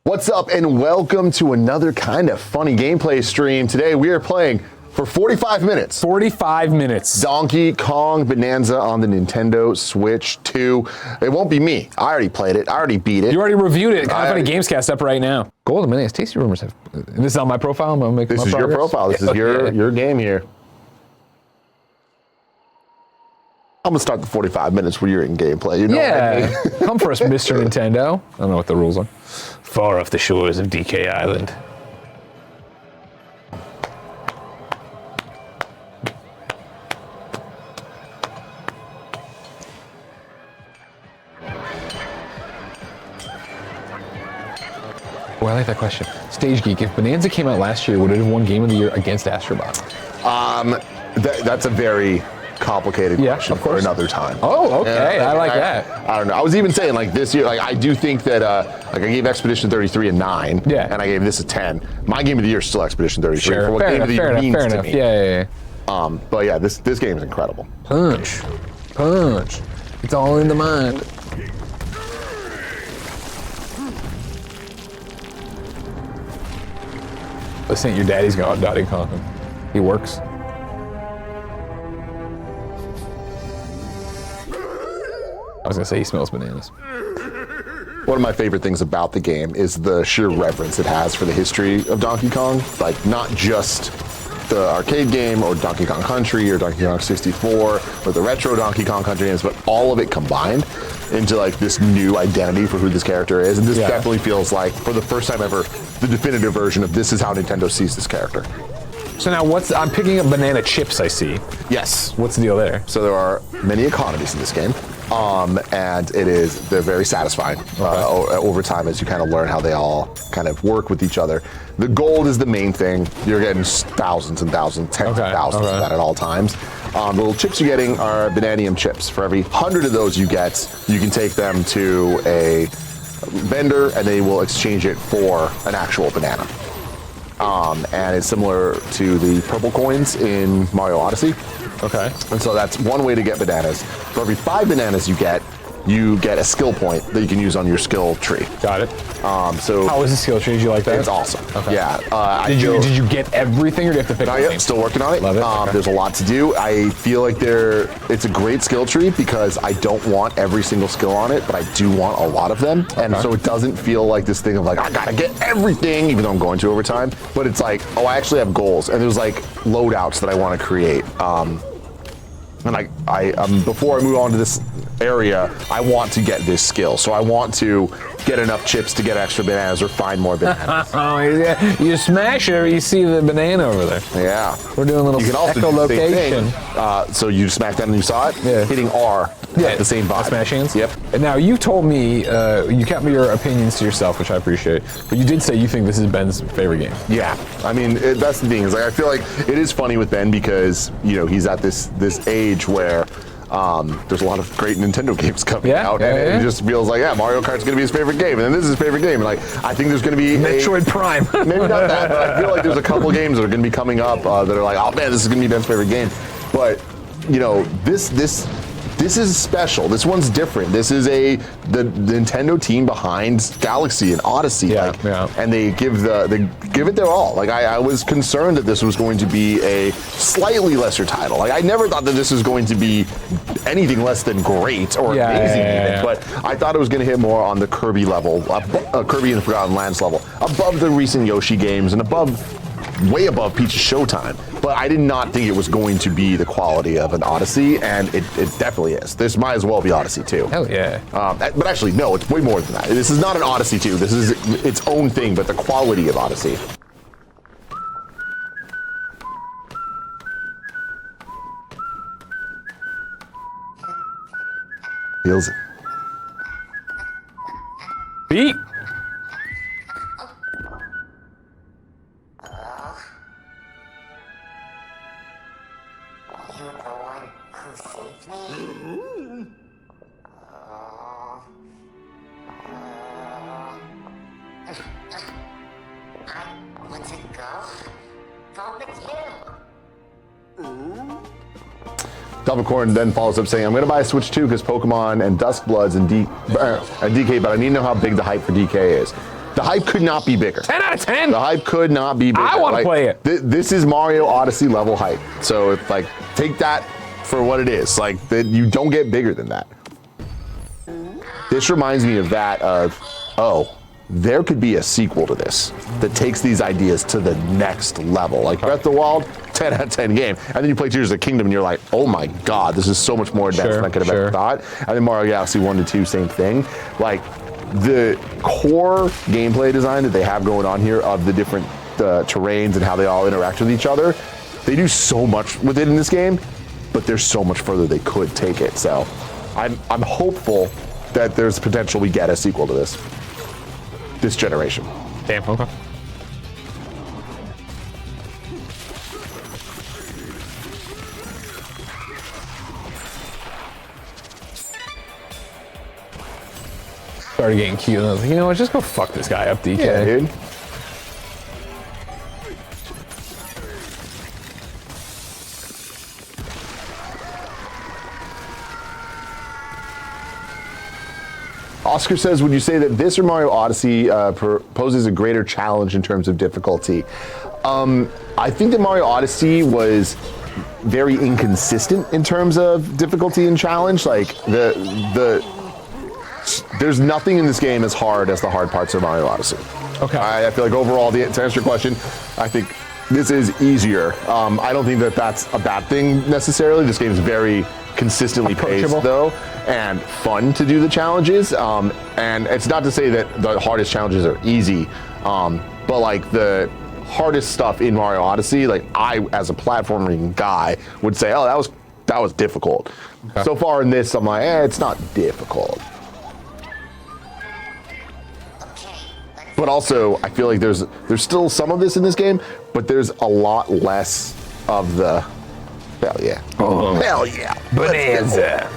What's up, and welcome to another kind of funny gameplay stream. Today we are playing for 45 minutes. 45 minutes. Donkey Kong Bonanza on the Nintendo Switch 2. It won't be me. I already played it. I already beat it. You already reviewed it. Kind of Funny Gamescast up right now. Golden Bananas Tasty Rumors have. This is on my profile. I'm gonna make This my is progress. your profile. This is your game here. I'm gonna start the 45 minutes where you're in gameplay. You know what I mean? Come for us, Mr. Nintendo. I don't know what the rules are. Far off the shores of DK Island. Oh, I like that question. Stage Geek, if Bonanza came out last year, would it have won Game of the Year against Astrobot? That's a very complicated question of course. for another time. Oh, okay. Yeah, I like that. I don't know. I was even saying, like, this year, like, I do think that, like, I gave Expedition 33 a 9, and I gave this a 10. My Game of the Year is still Expedition 33 for what Game of the Year means to me. Yeah. But yeah, this game is incredible. Punch. It's all in the mind. This ain't your daddy's going Donkey Kong. He works. I was gonna say he smells bananas. One of my favorite things about the game is the sheer reverence it has for the history of Donkey Kong. Like, not just the arcade game or Donkey Kong Country or Donkey Kong 64 or the retro Donkey Kong Country games, but all of it combined into like this new identity for who this character is. And this definitely feels like, for the first time ever, the definitive version of this is how Nintendo sees this character. So now I'm picking up banana chips, I see. Yes. What's the deal there? So there are many economies in this game. And they're very satisfying over time as you kind of learn how they all kind of work with each other. The gold is the main thing. You're getting thousands and thousands, tens of thousands of that at all times. The little chips you're getting are Bananium chips. For every 100 of those you get, you can take them to a vendor and they will exchange it for an actual banana. And it's similar to the purple coins in Mario Odyssey. Okay. And so that's one way to get bananas. For every 5 bananas you get a skill point that you can use on your skill tree. Got it. So how is the skill tree? Did you like that? It's awesome. Okay. Yeah. Did you get everything, or do you have to pick Not yet. Still working on it. Love it. Okay. There's a lot to do. I feel like it's a great skill tree because I don't want every single skill on it, but I do want a lot of them. And so it doesn't feel like this thing of like, I gotta get everything, even though I'm going to over time. But it's like, oh, I actually have goals, and there's like loadouts that I want to create. And before I move on to this area, I want to get this skill. So I want to get enough chips to get extra bananas or find more bananas. Oh, yeah. You smash it or you see the banana over there. Yeah. We're doing a little You can also do the same echolocation. thing. So you smack that and you saw it? Yeah. Hitting R. Yeah, the same vibe. Smash hands? Yep. And now you told me, you kept your opinions to yourself, which I appreciate, but you did say you think this is Ben's favorite game. Yeah. I mean, that's the thing, is like, I feel like it is funny with Ben because, you know, he's at this age where there's a lot of great Nintendo games coming out, and it just feels like, Mario Kart's gonna be his favorite game, and then this is his favorite game, and like, I think there's gonna be Metroid Prime. Maybe not that, but I feel like there's a couple games that are gonna be coming up that are like, oh man, this is gonna be Ben's favorite game. But, you know, this is special. This one's different. This is the Nintendo team behind Galaxy and Odyssey, and they give it their all. Like, I was concerned that this was going to be a slightly lesser title. Like, I never thought that this was going to be anything less than great or amazing even, but I thought it was going to hit more on the Kirby level, Kirby and the Forgotten Lands level, above the recent Yoshi games and way above Peach's Showtime. But I did not think it was going to be the quality of an Odyssey, and it definitely is. This might as well be Odyssey 2. Hell yeah. But actually, no, it's way more than that. This is not an Odyssey 2. This is its own thing, but the quality of Odyssey. Feels it. Beat. Delvacorn then follows up saying, I'm going to buy a Switch 2 because Pokemon and Duskbloods and DK, but I need to know how big the hype for DK is. The hype could not be bigger. 10 out of 10. The hype could not be bigger. I want to play it. This is Mario Odyssey level hype. So it's like, take that for what it is. Like, you don't get bigger than that. This reminds me of that of, oh, there could be a sequel to this that takes these ideas to the next level. Like Breath of the Wild, 10 out of 10 game. And then you play Tears of the Kingdom and you're like, oh my God, this is so much more advanced than I could have ever thought. And then Mario Galaxy 1 to 2, same thing. Like, the core gameplay design that they have going on here of the different terrains and how they all interact with each other, they do so much with it in this game, but there's so much further they could take it. So I'm hopeful that there's potential we get a sequel to this generation. Damn, okay. Started getting cute, and I was like, you know what, just go fuck this guy up, DK. Yeah, dude. Oscar says, would you say that this or Mario Odyssey poses a greater challenge in terms of difficulty? I think that Mario Odyssey was very inconsistent in terms of difficulty and challenge. Like, there's nothing in this game as hard as the hard parts of Mario Odyssey. Okay. I feel like overall, to answer your question, I think this is easier. I don't think that that's a bad thing necessarily. This game is very consistently paced though, and fun to do the challenges. And it's not to say that the hardest challenges are easy, but like the hardest stuff in Mario Odyssey, like I, as a platforming guy, would say, oh, that was difficult. Okay. So far in this, I'm like, it's not difficult. But also, I feel like there's still some of this in this game, but there's a lot less of the, hell yeah. Oh, hell yeah. Bonanza.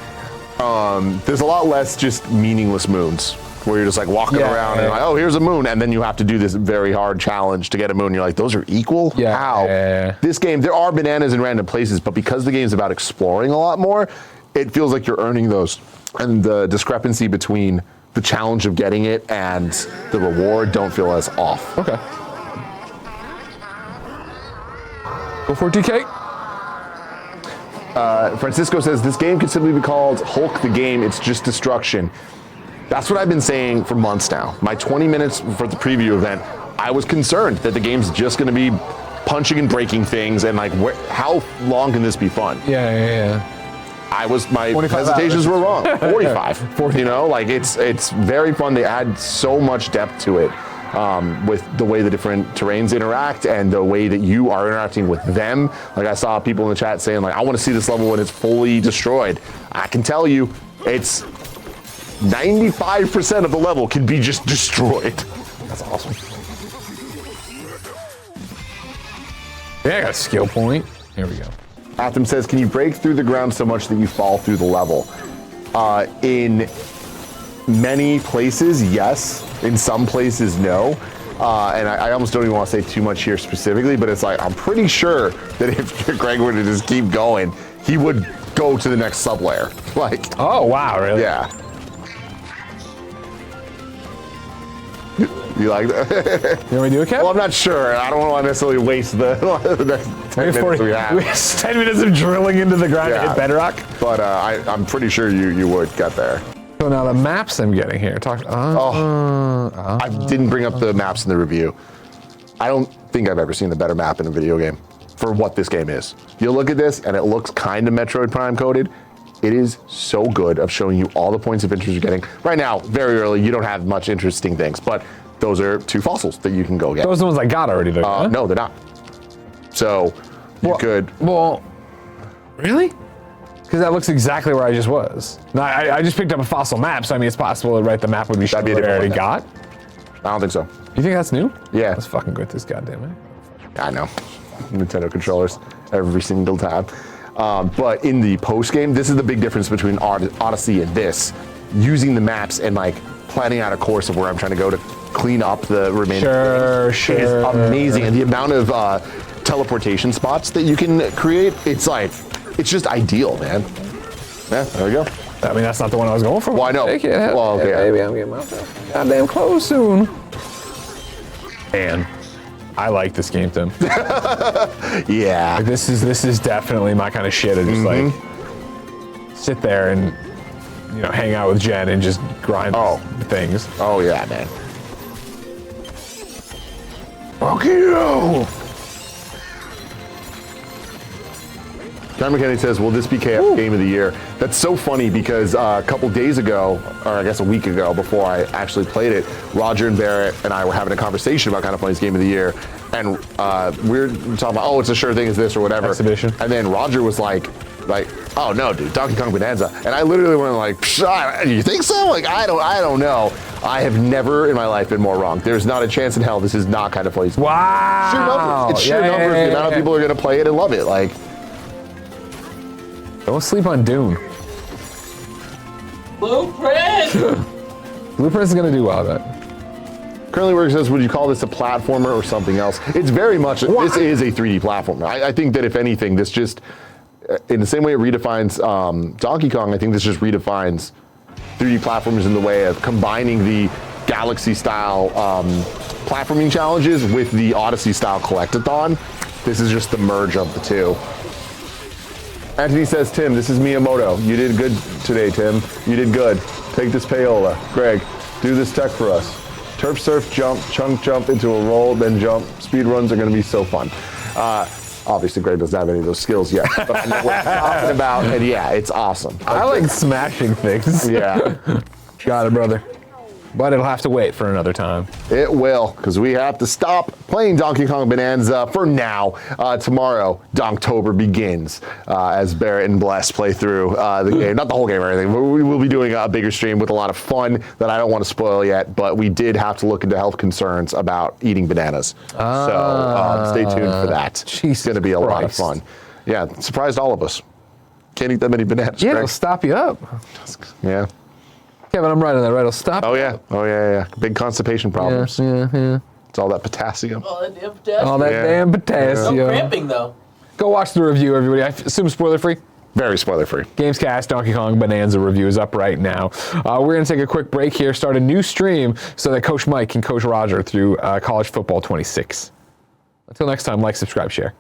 There's a lot less just meaningless moons where you're just like walking around and like, oh, here's a moon. And then you have to do this very hard challenge to get a moon. You're like, those are equal? Yeah. How? This game, there are bananas in random places, but because the game's about exploring a lot more, it feels like you're earning those. And the discrepancy between the challenge of getting it and the reward don't feel as off. Okay. Go for it, DK. Francisco says, this game could simply be called Hulk the Game, it's just destruction. That's what I've been saying for months now. My 20 minutes for the preview event, I was concerned that the game's just gonna be punching and breaking things and like, how long can this be fun? Yeah. My hesitations were wrong. 45. 40. You know, like it's very fun. They add so much depth to it with the way the different terrains interact and the way that you are interacting with them. Like I saw people in the chat saying like, I want to see this level when it's fully destroyed. I can tell you, it's 95% of the level can be just destroyed. That's awesome. Yeah, I got a skill point. Here we go. Atham says, can you break through the ground so much that you fall through the level? In many places, yes. In some places, no. And I almost don't even want to say too much here specifically, but it's like, I'm pretty sure that if Greg were to just keep going, he would go to the next sub-layer. Like, oh, wow, really? Yeah. You like that? You want me to do it, Kev? Well, I'm not sure. I don't want to necessarily waste the next 10 minutes we have. 10 minutes of drilling into the ground to hit bedrock. But I'm pretty sure you would get there. So now the maps I'm getting here. I didn't bring up the maps in the review. I don't think I've ever seen a better map in a video game for what this game is. You look at this and it looks kind of Metroid Prime coded. It is so good of showing you all the points of interest you're getting. Right now, very early, you don't have much interesting things, but those are 2 fossils that you can go get. Those are the ones I got already, though. Huh? No, they're not. So you could. Well, really? Because that looks exactly where I just was. Now, I just picked up a fossil map, so I mean, it's possible that the map would be showing what I already got. I don't think so. You think that's new? Yeah. Let's fucking go with this goddamn it. I know. Nintendo controllers every single time. But in the post game, this is the big difference between Odyssey and this. Using the maps and like planning out a course of where I'm trying to go to clean up the remaining things is amazing. And the amount of teleportation spots that you can create, it's just ideal, man. Yeah, there we go. I mean, that's not the one I was going for. Well, I know. Take it. Well, okay. Yeah, baby, I'm getting myself goddamn close soon. Man, I like this game, Tim. Yeah. Like, this is definitely my kind of shit. I just like sit there and hang out with Jen and just grind things. Oh yeah, man. Fuck you! John McKinney says, will this be KF Game of the Year? That's so funny because a couple days ago, or I guess a week ago, before I actually played it, Roger and Barrett and I were having a conversation about Kind of Funny's Game of the Year, and we were talking about, oh, it's a sure thing, it's this or whatever. Exhibition. And then Roger was like, oh no, dude, Donkey Kong Bonanza. And I literally went like, you think so? Like, I don't know. I have never in my life been more wrong. There's not a chance in hell this is not Kind of Funny's. Wow. Sheer numbers. It's sheer numbers. The amount of people are going to play it and love it. Like, don't sleep on Dune. Blueprint! Blueprint is gonna do well, I bet. Currently Work says, would you call this a platformer or something else? It's very much, this is a 3D platformer. I think that if anything, this just, in the same way it redefines Donkey Kong, I think this just redefines 3D platformers in the way of combining the Galaxy-style platforming challenges with the Odyssey-style collectathon. This is just the merge of the two. Anthony says, Tim, this is Miyamoto. You did good today, Tim. You did good. Take this payola. Greg, do this tech for us. Turf surf, jump, chunk jump into a roll, then jump. Speed runs are going to be so fun. Obviously, Greg doesn't have any of those skills yet, but I know what I'm talking about, and yeah, it's awesome. I like smashing things. Yeah. Got it, brother. But it'll have to wait for another time. It will, because we have to stop playing Donkey Kong Bonanza for now. Tomorrow, Donktober begins as Barrett and Bless play through the game. Not the whole game or anything, but we will be doing a bigger stream with a lot of fun that I don't want to spoil yet, but we did have to look into health concerns about eating bananas. So stay tuned for that. It's going to be a lot of fun. Yeah, surprised all of us. Can't eat that many bananas. Yeah, Greg. it'll stop you up. Yeah. Kevin, I'm right on that, right? It'll stop. Oh yeah. Oh yeah. Big constipation problems. Yeah. It's all that potassium. Oh, that damn potassium. All that damn potassium. No cramping, though. Go watch the review, everybody. I assume spoiler-free. Very spoiler-free. Gamescast Donkey Kong Bonanza review is up right now. We're going to take a quick break here, start a new stream so that Coach Mike can coach Roger through college football 26. Until next time, like, subscribe, share.